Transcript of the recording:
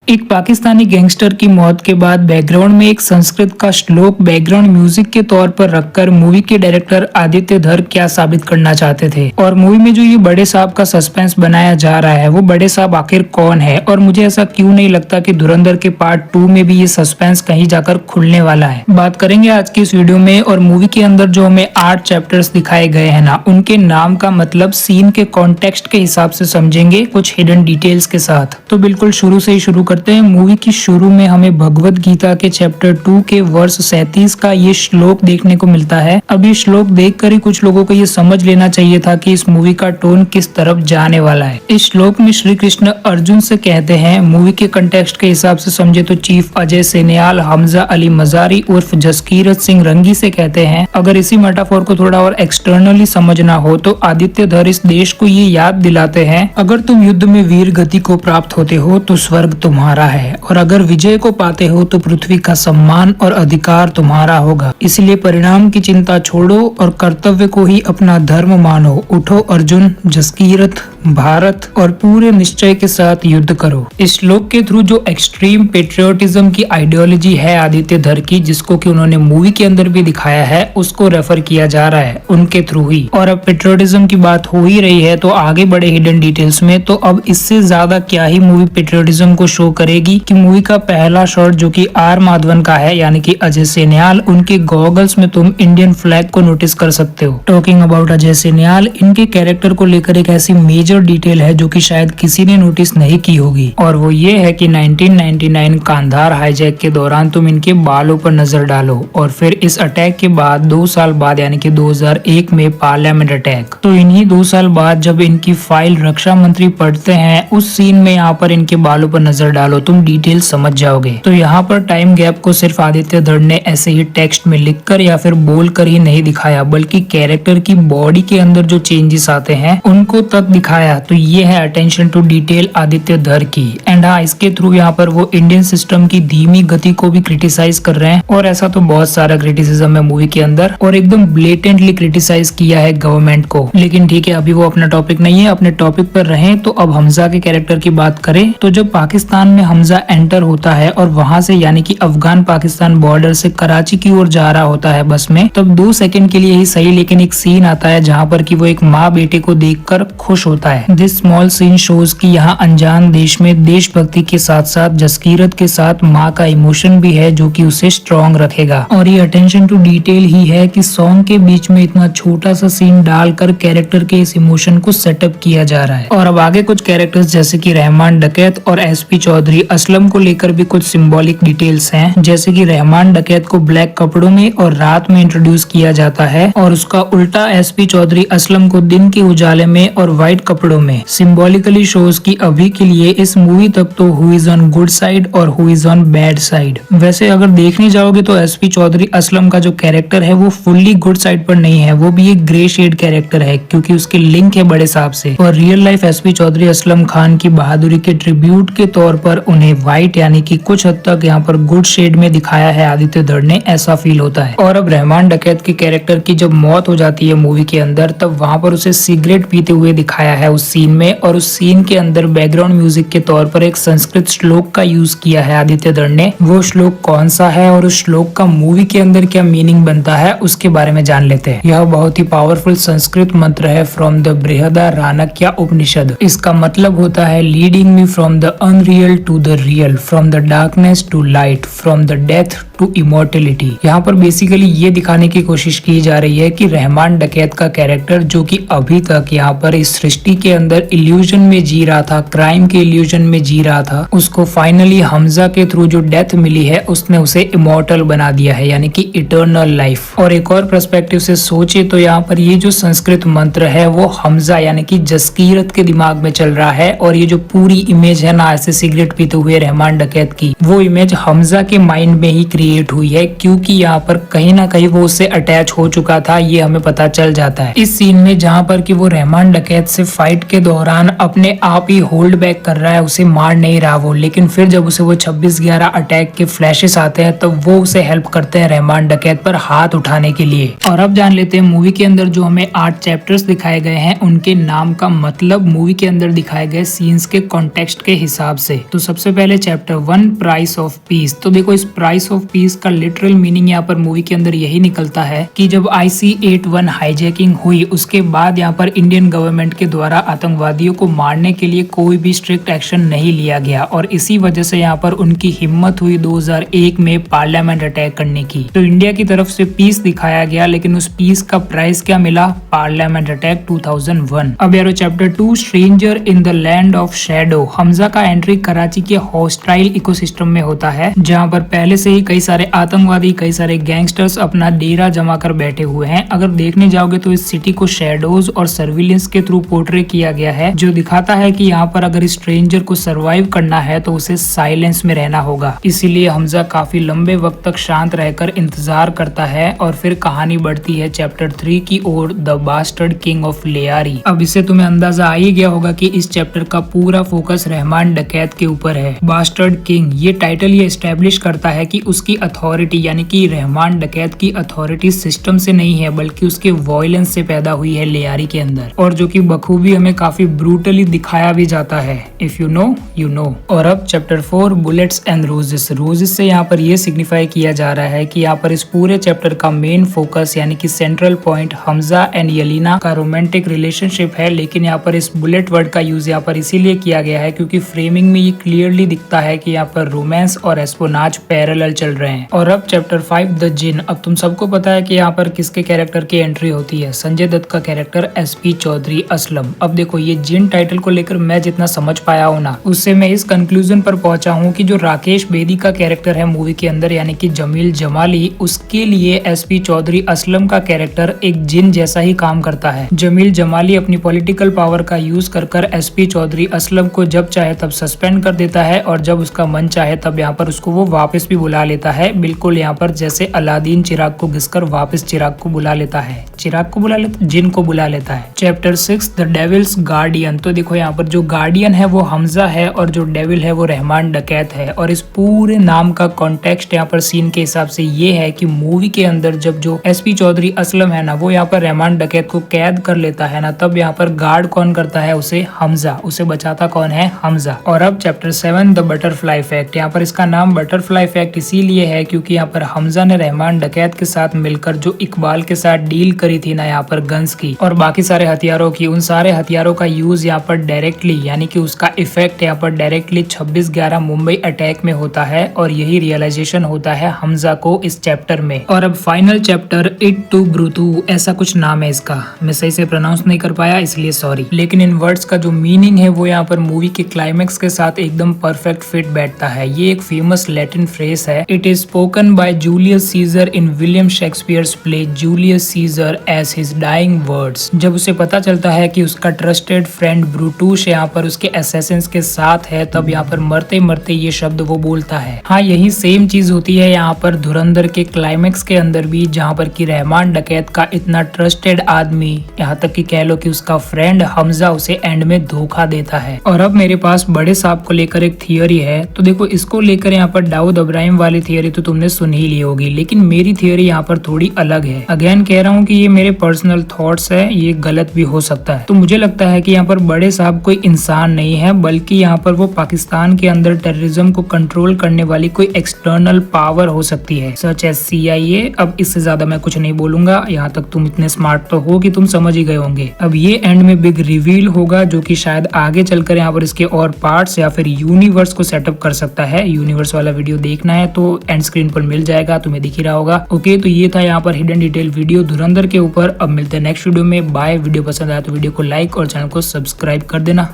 एक पाकिस्तानी गैंगस्टर की मौत के बाद बैकग्राउंड में एक संस्कृत का श्लोक बैकग्राउंड म्यूजिक के तौर पर रखकर मूवी के डायरेक्टर आदित्य धर क्या साबित करना चाहते थे, और मूवी में जो ये बड़े साहब का सस्पेंस बनाया जा रहा है वो बड़े साहब आखिर कौन है, और मुझे ऐसा क्यों नहीं लगता कि धुरंधर के पार्ट 2 में भी ये सस्पेंस कहीं जाकर खुलने वाला है। बात करेंगे आज की इस वीडियो में। और मूवी के अंदर जो हमें 8 चैप्टर्स दिखाए गए हैं ना, उनके नाम का मतलब सीन के कॉन्टेक्स्ट के हिसाब से समझेंगे, कुछ हिडन डिटेल्स के साथ। तो बिल्कुल शुरू से ही शुरू करते हैं। मूवी की शुरू में हमें भगवत गीता के चैप्टर 2 के वर्ष 37 का ये श्लोक देखने को मिलता है। अब ये श्लोक देखकर ही कुछ लोगों को ये समझ लेना चाहिए था कि इस मूवी का टोन किस तरफ जाने वाला है। इस श्लोक में श्री कृष्ण अर्जुन से कहते हैं, मूवी के कंटेक्स्ट के हिसाब से समझे तो चीफ अजय सेनियाल हमजा अली मजारी उर्फ जसकीरत सिंह रंगी से कहते हैं। अगर इसी मेटाफोर को थोड़ा और एक्सटर्नली समझना हो तो आदित्य धर इस देश को ये याद दिलाते हैं, अगर तुम युद्ध में वीर गति को प्राप्त होते हो तो स्वर्ग तुम्हारा है, और अगर विजय को पाते हो तो पृथ्वी का सम्मान और अधिकार तुम्हारा होगा। इसलिए परिणाम की चिंता छोड़ो और कर्तव्य को ही अपना धर्म मानो। उठो अर्जुन, जसकीरत, भारत और पूरे निश्चय के साथ युद्ध करो। इस श्लोक के थ्रू जो एक्सट्रीम पेट्रियोटिज्म की आइडियोलॉजी है आदित्य धर की, जिसको कि उन्होंने मूवी के अंदर भी दिखाया है, उसको रेफर किया जा रहा है उनके थ्रू ही। और अब पेट्रियोटिज्म की बात हो ही रही है तो आगे बड़े हिडन डिटेल्स में, तो अब इससे ज्यादा क्या ही मूवी पेट्रियोटिज्म को शो करेगी कि मूवी का पहला शॉट जो कि आर माधवन का है, यानी कि अजय सेनियाल, उनके गॉगल्स में तुम इंडियन फ्लैग को नोटिस कर सकते हो। टॉकिंग अबाउट अजय सेनियाल, इनके कैरेक्टर को लेकर एक ऐसी मेजर डिटेल है जो कि शायद किसी ने नोटिस नहीं की होगी, और वो ये है कि 1999 कांधार हाईजैक के दौरान तुम इनके बालों पर नजर डालो, और फिर इस अटैक के बाद 2 साल बाद यानी कि 2001 में पार्लियामेंट अटैक, तो इन्हीं 2 साल बाद जब इनकी फाइल रक्षा मंत्री पढ़ते हैं, उस सीन में यहाँ पर इनके बालों पर नजर डालो, तुम डिटेल समझ जाओगे। तो यहाँ पर टाइम गैप को सिर्फ आदित्य धर ने ऐसे ही टेक्स्ट में लिखकर या फिर बोलकर ही नहीं दिखाया, बल्कि कैरेक्टर की बॉडी के अंदर जो चेंजेस आते हैं उनको तक दिखाया। तो ये है अटेंशन टू डिटेल आदित्य धर की। एंड हाँ, इसके थ्रू यहाँ पर वो इंडियन सिस्टम की धीमी गति को भी क्रिटिसाइज कर रहे हैं, और ऐसा तो बहुत सारा क्रिटिसिज्म है मूवी के अंदर, और एकदम ब्लेटेंटली क्रिटिसाइज किया है गवर्नमेंट को। लेकिन ठीक है, अभी वो अपना टॉपिक नहीं है, अपने टॉपिक पर रहें। तो अब हमजा के कैरेक्टर की बात करें तो जब पाकिस्तान में हमजा एंटर होता है और वहां से यानी कि अफगान पाकिस्तान बॉर्डर से कराची की ओर जा रहा होता है बस में, तब 2 सेकंड के लिए ही सही, लेकिन एक सीन आता है जहाँ पर कि वो एक माँ बेटे को देखकर खुश होता है। दिस स्मॉल सीन शोज कि यहाँ अनजान देश में देशभक्ति के साथ साथ जसकीरत के साथ माँ का इमोशन भी है जो कि उसे स्ट्रॉन्ग रखेगा। और ये अटेंशन टू डिटेल ही है कि सॉन्ग के बीच में इतना छोटा सा सीन डालकर कैरेक्टर के इस इमोशन को सेटअप किया जा रहा है। और अब आगे कुछ कैरेक्टर्स जैसे कि रहमान डकैत और एसपी चौधरी असलम को लेकर भी कुछ सिंबॉलिक डिटेल्स हैं, जैसे कि रहमान डकैत को ब्लैक कपड़ों में और रात में इंट्रोड्यूस किया जाता है, और उसका उल्टा एसपी चौधरी असलम को दिन के उजाले में और व्हाइट कपड़ों में। सिंबॉलिकली शोज की अभी के लिए इस मूवी तक तो who is on good side और who is on bad side. वैसे अगर देखने जाओगे तो एसपी चौधरी असलम का जो कैरेक्टर है वो फुल्ली गुड साइड पर नहीं है, वो भी एक ग्रे शेड कैरेक्टर है क्योंकि उसके लिंक है बड़े साहब से। और real life SP Chaudhry Aslam Khan की बहादुरी के ट्रिब्यूट के तौर पर उन्हें व्हाइट यानी कि कुछ हद तक यहाँ पर गुड शेड में दिखाया है आदित्य धर ने, ऐसा फील होता है। और अब रहमान डकैत के कैरेक्टर की जब मौत हो जाती है मूवी के अंदर, तब वहाँ पर उसे सिगरेट पीते हुए दिखाया है उस सीन में, और उस सीन के अंदर बैकग्राउंड म्यूजिक के तौर पर एक संस्कृत श्लोक का यूज किया है आदित्य धर ने। वो श्लोक कौन सा है और उस श्लोक का मूवी के अंदर क्या मीनिंग बनता है उसके बारे में जान लेते हैं। यह बहुत ही पावरफुल संस्कृत मंत्र है फ्रॉम द बृहदारण्यक उपनिषद। इसका मतलब होता है leading me from the unreal to the real, from the darkness to light, from the death to immortality. यहाँ पर बेसिकली ये दिखाने की कोशिश की जा रही है कि रहमान डकैत का कैरेक्टर जो कि अभी तक यहाँ पर इस सृष्टि के अंदर इल्यूजन में जी रहा था, क्राइम के इल्यूजन में जी रहा था, उसको फाइनली हमजा के थ्रू जो डेथ मिली है उसने उसे इमोर्टल बना दिया है, यानी कि इटर्नल लाइफ। और एक और पर्सपेक्टिव से सोचे तो यहाँ पर ये जो संस्कृत मंत्र है वो हमजा यानी कि जसकीरत के दिमाग में चल रहा है, और ये जो पूरी इमेज है ना ऐसे सिगरेट पीते हुए रहमान डकैत की, वो इमेज हमजा के माइंड में ही क्रिएट हुई है, क्योंकि यहाँ पर कहीं ना कहीं वो उससे अटैच हो चुका था, ये हमें पता चल जाता है इस सीन में, जहाँ पर कि वो रहमान डकैत से फाइट के दौरान अपने आप ही होल्ड बैक कर रहा है, उसे मार नहीं रहा वो, लेकिन फिर जब उसे वो 26/11 अटैक के फ्लैशेस आते हैं तब वो उसे हेल्प करते हैं रहमान डकैत पर हाथ उठाने के लिए। और अब जान लेते हैं मूवी के अंदर जो हमें 8 चैप्टर्स दिखाए गए हैं उनके नाम का मतलब मूवी के अंदर दिखाए गए सीन्स के कॉन्टेक्स्ट के हिसाब से। तो तो सबसे पहले चैप्टर 1 प्राइस ऑफ पीस। तो देखो इस प्राइस ऑफ पीस का लिटरल मीनिंग यहाँ पर मूवी के अंदर यही निकलता है कि जब IC-81 हाईजैकिंग हुई उसके बाद यहाँ पर इंडियन गवर्नमेंट के द्वारा आतंकवादियों को मारने के लिए कोई भी स्ट्रिक्ट एक्शन नहीं लिया गया और इसी वजह से यहाँ पर उनकी हिम्मत हुई 2001 में पार्लियामेंट अटैक करने की। तो इंडिया की तरफ से पीस दिखाया गया, लेकिन उस पीस का प्राइस क्या मिला? Parliament attack 2001। अब यारो chapter 2 stranger in the land of shadow. Hamza का एंट्री कराची के हॉस्टाइल इकोसिस्टम में होता है, जहाँ पर पहले से ही कई सारे आतंकवादी, कई सारे गैंगस्टर्स अपना डेरा जमा कर बैठे हुए हैं। अगर देखने जाओगे तो इस सिटी को शैडोज और सर्विलेंस के थ्रू पोर्ट्रे किया गया है, जो दिखाता है कि यहाँ पर अगर स्ट्रेंजर को सरवाइव करना है तो उसे साइलेंस में रहना होगा। इसीलिए हमजा काफी लंबे वक्त तक शांत रहकर इंतजार करता है और फिर कहानी बढ़ती है चैप्टर 3 की ओर, the bastard king of Lyari. अब इससे तुम्हें अंदाजा आ ही गया होगा कि इस चैप्टर का पूरा फोकस रहमान डकैत के ऊपर है। बास्टर्ड किंग ये टाइटल ये एस्टेब्लिश करता है कि उसकी अथॉरिटी यानी कि रहमान डकैत की अथॉरिटी सिस्टम से नहीं है बल्कि उसके वॉयलेंस से पैदा हुई है लेयारी के अंदर, और जो कि बखूबी हमें काफी ब्रूटली दिखाया भी जाता है। If you know you know. और अब chapter 4 bullets and roses. Roses से यहाँ पर ये सिग्निफाई किया जा रहा है कि यहाँ पर इस पूरे चैप्टर का मेन फोकस यानी कि सेंट्रल पॉइंट हमजा एंड यलीना का रोमांटिक रिलेशनशिप है, लेकिन यहाँ पर इस बुलेट वर्ड का यूज यहाँ पर इसीलिए किया गया है क्योंकि फ्रेमिंग में ये क्लियरली दिखता है कि यहाँ पर रोमांस और एस्पोनाज पैरेलल चल रहे हैं। और अब चैप्टर 5 द जिन। अब तुम सबको पता है कि यहाँ पर किसके कैरेक्टर की एंट्री होती है? संजय दत्त का कैरेक्टर SP चौधरी असलम। अब देखो ये जिन टाइटल को लेकर मैं जितना समझ पाया हूँ ना, उससे मैं इस कंक्लूजन पर पहुंचा हूँ कि जो राकेश बेदी का कैरेक्टर है मूवी के अंदर यानी कि जमील जमाली, उसके लिए SP चौधरी असलम का कैरेक्टर एक जिन जैसा ही काम करता है। जमील जमाली अपनी पॉलिटिकल पावर का यूज कर SP चौधरी असलम को जब चाहे तब सस्पेंड कर देता है और जब उसका मन चाहे तब यहाँ पर उसको वो वापस भी बुला लेता है, बिल्कुल यहाँ पर जैसे अलादीन चिराग को घिसकर वापस चिराग को बुला लेता है, चिराग को बुला लेता, जिन को बुला लेता है। Chapter 6 the devil's guardian. तो देखो यहाँ पर जो गार्डियन है वो हमजा है और जो डेविल है वो रहमान डकैत है, और इस पूरे नाम का कॉन्टेक्स्ट यहाँ पर सीन के हिसाब से ये है कि मूवी के अंदर जब जो SP चौधरी असलम है ना, वो यहाँ पर रहमान डकैत को कैद कर लेता है ना, तब यहाँ पर गार्ड कौन करता है? उसे हमजा, उसे बचाता कौन है? हमजा। और अब चैप्टर 7 द बटरफ्लाई इफेक्ट। यहाँ पर इसका नाम बटरफ्लाई इफेक्ट इसीलिए है क्योंकि यहाँ पर हमजा ने रहमान डकैत के साथ मिलकर जो इकबाल के साथ डील करी थी ना यहाँ पर गन्स की और बाकी सारे हथियारों की, उन सारे हथियारों का यूज यहाँ पर डायरेक्टली यानी कि उसका इफेक्ट यहाँ पर डायरेक्टली 26/11 मुंबई अटैक में होता है, और यही रियलाइजेशन होता है हमजा को इस चैप्टर में। और अब फाइनल चैप्टर इट टू ब्रूतू, ऐसा कुछ नाम है इसका, मैं सही से प्रोनाउंस नहीं कर पाया इसलिए सॉरी, लेकिन इन वर्ड्स का जो मीनिंग है वो यहाँ पर मूवी के क्लाइमेक्स के साथ एकदम परफेक्ट फिट बैठता है। ये एक फेमस लैटिन फ्रेज है। It is spoken by Julius Caesar in William Shakespeare's play Julius Caesar as his dying words. जब उसे पता चलता है कि उसका ट्रस्टेड फ्रेंड ब्रूटूस यहाँ पर उसके असैसिन्स के साथ है, तब यहाँ पर मरते मरते ये शब्द वो बोलता है। हाँ, यही सेम चीज होती है यहाँ पर धुरंधर के क्लाइमेक्स के अंदर भी, जहाँ पर कि रहमान डकैत का इतना ट्रस्टेड आदमी, यहाँ तक कि कह लो कि उसका फ्रेंड हमजा उसे एंड में धोखा देता है। और अब मेरे पास बड़े साहब को लेकर एक थियोरी है। तो देखो इसको लेकर यहाँ पर दाऊद इब्राहिम वाली थियोरी तो तुमने सुन ही ली होगी, लेकिन मेरी थियोरी यहाँ पर थोड़ी अलग है। अगेन कह रहा हूँ कि ये मेरे पर्सनल थॉट्स है, ये गलत भी हो सकता है। तो मुझे लगता है कि यहाँ पर बड़े साहब कोई इंसान नहीं है, बल्कि यहाँ पर वो पाकिस्तान के अंदर टेररिज्म को कंट्रोल करने वाली कोई एक्सटर्नल पावर हो सकती है, सच एज CIA। अब इससे ज्यादा मैं कुछ नहीं बोलूंगा, यहाँ तक तुम इतने स्मार्ट तो हो कि तुम समझ ही गए होंगे। अब ये एंड में बिग रिवील होगा जो कि शायद आगे चलकर यहाँ पर इसके और पार्ट्स या फिर यूनिवर्स को सेटअप कर सकता है। यूनिवर्स वाला वीडियो देखना है तो एंड स्क्रीन पर मिल जाएगा, तुम्हें दिख ही रहा होगा। ओके, तो ये था यहाँ पर हिडन डिटेल वीडियो धुरंधर के ऊपर। अब मिलते हैं नेक्स्ट वीडियो में। बाय। वीडियो पसंद आया तो वीडियो को लाइक और चैनल को सब्सक्राइब कर देना।